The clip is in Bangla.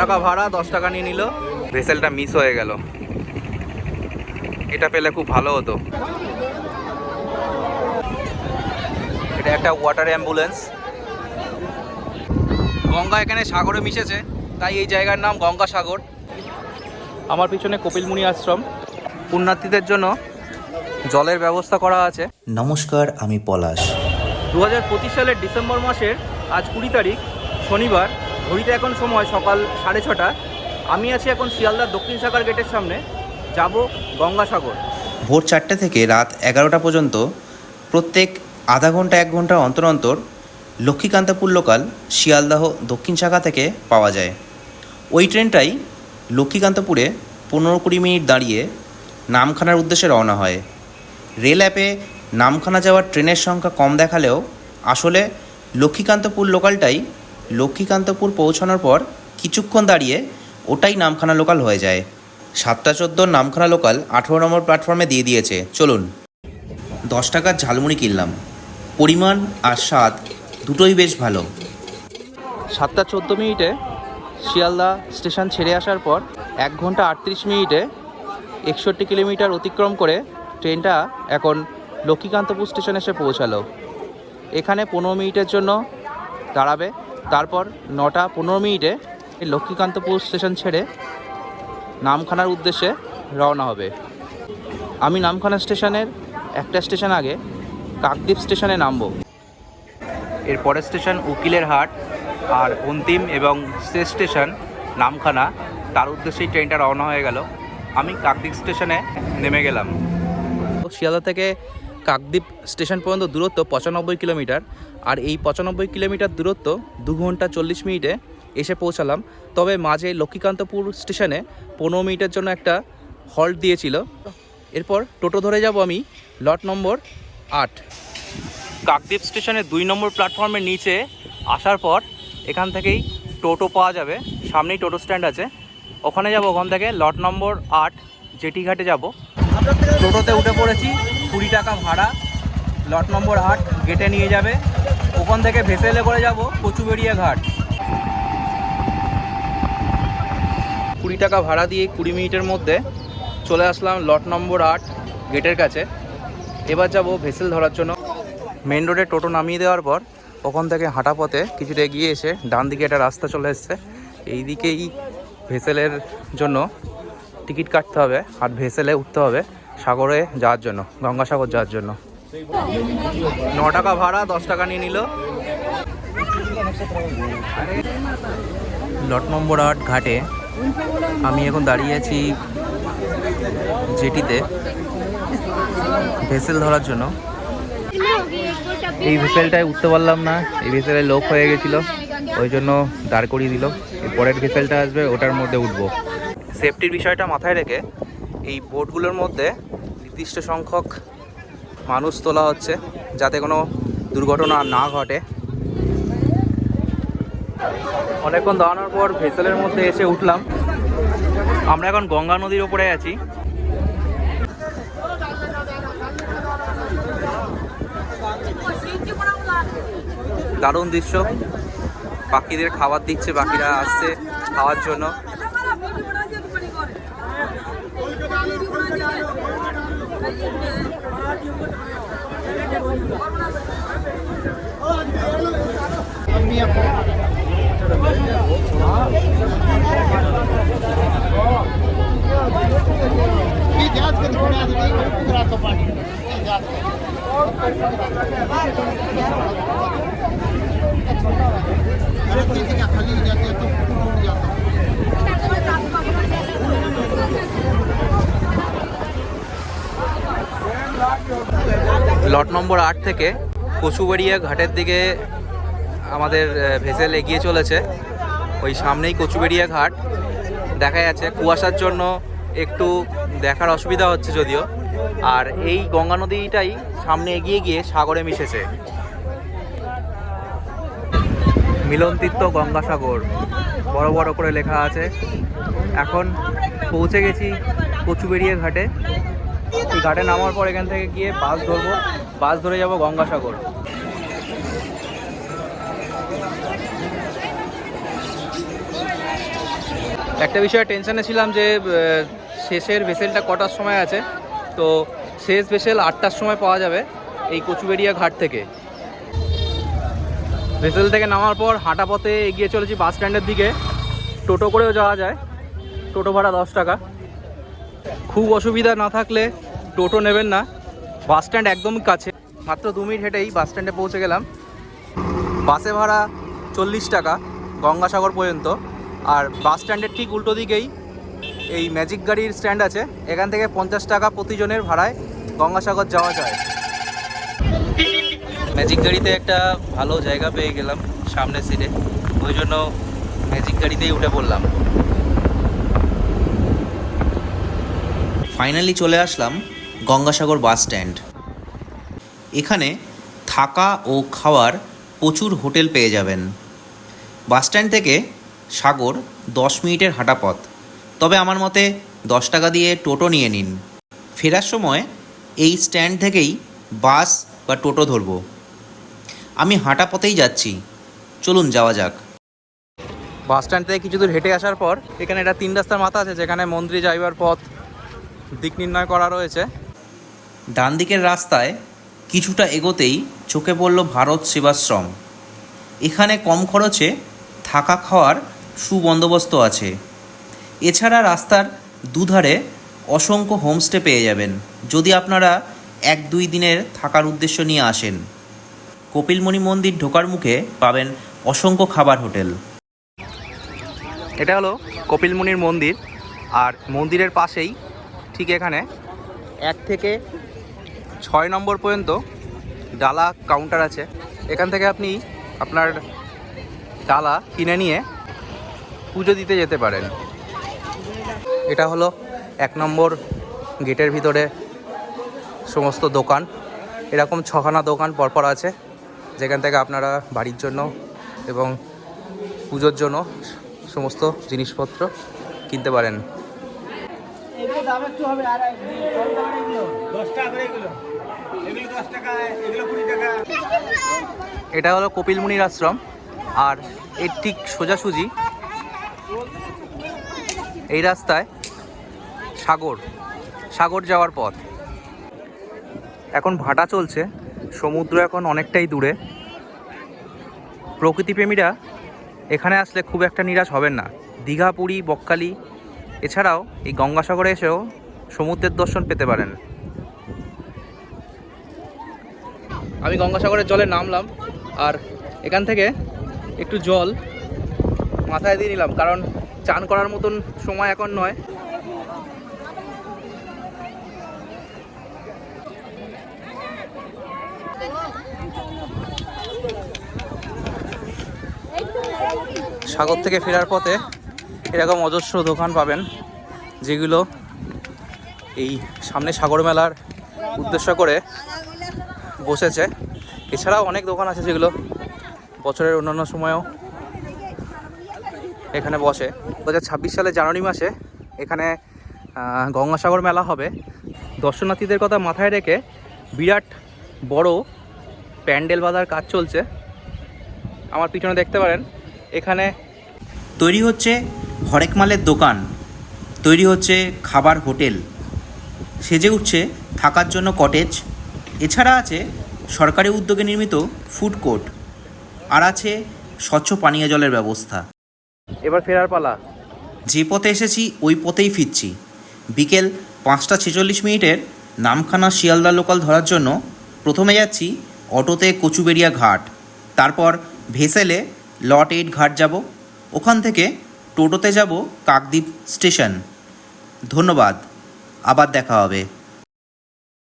টাকা ভাড়া, 10 টাকা নিয়ে নিল। ভেসেলটা মিস হয়ে গেল, এটা পেলে খুব ভালো হতো। এটা একটা ওয়াটার অ্যাম্বুলেন্স। গঙ্গা এখানে সাগরে মিশেছে, তাই এই জায়গার নাম গঙ্গাসাগর। আমার পিছনে কপিলমুনি আশ্রম, পুণ্যার্থীদের জন্য জলের ব্যবস্থা করা আছে। নমস্কার, আমি পলাশ। 2025 সালের ডিসেম্বর মাসের আজ 20 তারিখ শনিবার। ঘড়িতে এখন সময় সকাল 6:30। আমি আছি এখন শিয়ালদার দক্ষিণ শাখার গেটের সামনে, যাব গঙ্গাসাগর। ভোর 4টে থেকে রাত 11টা পর্যন্ত প্রত্যেক আধা ঘন্টা 1 ঘন্টা অন্তর অন্তর লক্ষ্মীকান্তপুর লোকাল শিয়ালদাহ দক্ষিণ শাখা থেকে পাওয়া যায়। ওই ট্রেনটাই লক্ষ্মীকান্তপুরে 15-20 মিনিট দাঁড়িয়ে নামখানার উদ্দেশ্যে রওনা হয়। রেল অ্যাপে নামখানা যাওয়ার ট্রেনের সংখ্যা কম দেখালেও আসলে লক্ষ্মীকান্তপুর লোকালটাই লক্ষ্মীকান্তপুর পৌঁছানোর পর কিছুক্ষণ দাঁড়িয়ে ওটাই নামখানা লোকাল হয়ে যায়। 7:14 নামখানা লোকাল 18 নম্বর প্ল্যাটফর্মে দিয়ে দিয়েছে। চলুন। 10 টাকার ঝালমুড়ি কিনলাম, পরিমাণ আর স্বাদ দুটোই বেশ ভালো। 7:14 শিয়ালদা স্টেশন ছেড়ে আসার পর 1 ঘন্টা 38 মিনিটে 61 কিলোমিটার অতিক্রম করে ট্রেনটা এখন লক্ষ্মীকান্তপুর স্টেশনে এসে পৌঁছালো। এখানে 15 মিনিটের জন্য দাঁড়াবে, তারপর 9:15 লক্ষ্মীকান্তপুর স্টেশন ছেড়ে নামখানার উদ্দেশ্যে রওনা হবে। আমি নামখানা স্টেশনের একটা স্টেশন আগে কাকদ্বীপ স্টেশনে নামবো। এর পরের স্টেশন উকিলের হাট, আর অন্তিম এবং শেষ স্টেশন নামখানা। তার উদ্দেশ্যেই ট্রেনটা রওনা হয়ে গেল। আমি কাকদ্বীপ স্টেশনে নেমে গেলাম। শিয়ালদা থেকে কাকদ্বীপ স্টেশন পর্যন্ত দূরত্ব 95 কিলোমিটার, আর এই 95 কিলোমিটার দূরত্ব 2 ঘন্টা 40 মিনিটে এসে পৌঁছালাম। তবে মাঝে লক্ষ্মীকান্তপুর স্টেশনে 15 মিনিটের জন্য একটা হল্ট দিয়েছিল। এরপর টোটো ধরে যাব আমি লট নম্বর 8। কাকদ্বীপ স্টেশনে 2 নম্বর প্ল্যাটফর্মের নিচে আসার পর এখান থেকেই টোটো পাওয়া যাবে। সামনেই টোটো স্ট্যান্ড আছে, ওখানে যাব। ওখান থেকে লট নম্বর 8 জেটি ঘাটে যাব। টোটোতে উঠে পড়েছি, 20 টাকা ভাড়া। লট নম্বর 8 গেটে নিয়ে যাবে। ওখান থেকে ভেসেলে করে যাব কচুবেড়িয়া ঘাট। 20 টাকা ভাড়া দিয়ে 20 মিনিটের মধ্যে চলে আসলাম লট নম্বর 8 গেটের কাছে। এবার যাব ভেসেল ধরার জন্য। মেন রোডে টোটো নামিয়ে দেওয়ার পর ওখান থেকে হাঁটা পথে কিছুটা এগিয়ে এসে ডান দিকে একটা রাস্তা চলে এসছে। এই দিকেই ভেসেলের জন্য টিকিট কাটতে হবে, আর ভেসেলে উঠতে হবে সাগরে যাওয়ার জন্য, গঙ্গাসাগর যাওয়ার জন্য। 9 টাকা ভাড়া, 10 টাকা নিয়ে নিল। লট নম্বর 8 ঘাটে আমি এখন দাঁড়িয়ে আছি জেটিতে ভেসেল ধরার জন্য। এই ভেসেলটায় উঠতে পারলাম না, এই ভেসেলে লোক হয়ে গেছিলো, ওই জন্য দাঁড় করিয়ে দিল। এরপরের ভেসেলটা আসবে, ওটার মধ্যে উঠবো। সেফটির বিষয়টা মাথায় রেখে এই বোটগুলোর মধ্যে নির্দিষ্ট সংখ্যক মানুষ তোলা হচ্ছে, যাতে কোনো দুর্ঘটনা না ঘটে। অনেকক্ষণ দাঁড়ানোর পর ভেসেলের মধ্যে এসে উঠলাম। আমরা এখন গঙ্গা নদীর ওপরে আছি। দারুণ দৃশ্য, পাখিদের খাবার দিচ্ছে, পাখিরা আসছে খাওয়ার জন্য। লট নম্বর 8 থেকে কচুবেড়িয়া ঘাটের দিকে আমাদের ভেসেল এগিয়ে চলেছে। ওই সামনেই কচুবেড়িয়া ঘাট দেখা যাচ্ছে। কুয়াশার জন্য একটু দেখার অসুবিধা হচ্ছে যদিও। আর এই গঙ্গা নদীটাই সামনে এগিয়ে গিয়ে সাগরে মিশেছে। মিলনতীর্থ গঙ্গাসাগর বড় বড় করে লেখা আছে। এখন পৌঁছে গেছি কচুবেড়িয়া ঘাটে। এই ঘাটে নামার পর এখান থেকে গিয়ে বাস ধরবো, বাস ধরে যাব গঙ্গাসাগর। একটা বিষয়ে টেনশনে ছিলাম যে শেষের ভেসেলটা কটার সময় আছে। তো শেষ ভেসেল 8টার সময় পাওয়া যাবে এই কচুবেড়িয়া ঘাট থেকে। ভেসেল থেকে নামার পর হাঁটা পথে এগিয়ে চলেছি বাস স্ট্যান্ডের দিকে। টোটো করেও যাওয়া যায়, টোটো ভাড়া 10 টাকা। খুব অসুবিধা না থাকলে টোটো নেবেন না, বাস স্ট্যান্ড একদমই কাছে, মাত্র 2 মিনিট হেঁটেই বাস স্ট্যান্ডে পৌঁছে গেলাম। বাসে ভাড়া 40 টাকা গঙ্গাসাগর পর্যন্ত। আর বাস স্ট্যান্ডের ঠিক উল্টো দিকেই এই ম্যাজিক গাড়ির স্ট্যান্ড আছে, এখান থেকে 50 টাকা প্রতিজনের ভাড়ায় গঙ্গাসাগর যাওয়া যায়। ম্যাজিক গাড়িতে একটা ভালো জায়গা পেয়ে গেলাম সামনের সিটে, ওই জন্য ম্যাজিক গাড়িতেই উঠে পড়লাম। ফাইনালি চলে আসলাম গঙ্গাসাগর বাস স্ট্যান্ড। এখানে থাকা ও খাওয়ার প্রচুর হোটেল পেয়ে যাবেন। বাস স্ট্যান্ড থেকে সাগর 10 মিনিটের হাঁটা পথ, তবে আমার মতে 10 টাকা দিয়ে টোটো নিয়ে নিন। ফেরার সময় এই স্ট্যান্ড থেকেই বাস বা টোটো ধরব। আমি হাঁটা পথেই যাচ্ছি, চলুন যাওয়া যাক। বাস স্ট্যান্ড থেকে কিছু দূর হেঁটে আসার পর এখানে একটা 3 রাস্তার মাথা আছে, যেখানে মন্দিরে যাইবার পথ দিক নির্ণয় করা রয়েছে। ডান দিকের রাস্তায় কিছুটা এগোতেই চোখে পড়ল ভারত সেবাশ্রম। এখানে কম খরচে থাকা খাওয়ার সুবন্দোবস্ত আছে। এছাড়া রাস্তার দুধারে অসংখ্য হোমস্টে পেয়ে যাবেন যদি আপনারা 1-2 দিনের থাকার উদ্দেশ্য নিয়ে আসেন। কপিলমুনি মন্দির ঢোকার মুখে পাবেন অসংখ্য খাবার হোটেল। এটা হলো কপিলমুনির মন্দির, আর মন্দিরের পাশেই ঠিক এখানে 1 থেকে 6 নম্বর পর্যন্ত ডালা কাউন্টার আছে। এখান থেকে আপনি আপনার ডালা কিনে নিয়ে পুজো দিতে যেতে পারেন। এটা হলো 1 নম্বর গেটের ভিতরে সমস্ত দোকান, এরকম 6খানা দোকান পরপর আছে, যেখান থেকে আপনারা বাড়ির জন্য এবং পুজোর জন্য সমস্ত জিনিসপত্র কিনতে পারেন। এটা হলো কপিলমুনির আশ্রম, আর এর ঠিক সোজাসুজি এই রাস্তায় সাগর যাওয়ার পথ। এখন ভাটা চলছে, সমুদ্র এখন অনেকটাই দূরে। প্রকৃতিপ্রেমীরা এখানে আসলে খুব একটা নিরাশ হবেন না। দীঘা, পুরী, বকখালি এছাড়াও এই গঙ্গাসাগরে এসেও সমুদ্রের দর্শন পেতে পারেন। আমি গঙ্গাসাগরের জলে নামলাম, আর এখান থেকে একটু জল মাথায় দিয়ে নিলাম, কারণ চান করার মতন সময় এখন নয়। সাগর থেকে ফেরার পথে এরকম অজস্র দোকান পাবেন, যেগুলো এই সামনে সাগর মেলার উদ্দেশ্য করে বসেছে। এছাড়াও অনেক দোকান আছে যেগুলো বছরের অন্যান্য সময়েও এখানে বসে। 2026 সালে জানুয়ারি মাসে এখানে গঙ্গাসাগর মেলা হবে। দর্শনার্থীদের কথা মাথায় রেখে বিরাট বড় প্যান্ডেল বাঁধার কাজ চলছে। আমার পিছনে দেখতে পারেন, এখানে তৈরি হচ্ছে হরেক মালের দোকান, তৈরি হচ্ছে খাবার হোটেল, সেজে উঠছে থাকার জন্য কটেজ। এছাড়া আছে সরকারি উদ্যোগে নির্মিত ফুড কোর্ট, আর আছে স্বচ্ছ পানীয় জলের ব্যবস্থা। এবার ফেরার পালা। যে পথে এসেছি ওই পথেই ফিরছি। বিকেল 5:46 নামখানা শিয়ালদা লোকাল ধরার জন্য প্রথমে যাচ্ছি অটোতে কচুবেড়িয়া ঘাট, তারপর ভেসেলে লট 8 ঘাট যাব, ওখান থেকে টোটোতে যাব কাকদ্বীপ স্টেশন। ধন্যবাদ, আবার দেখা হবে।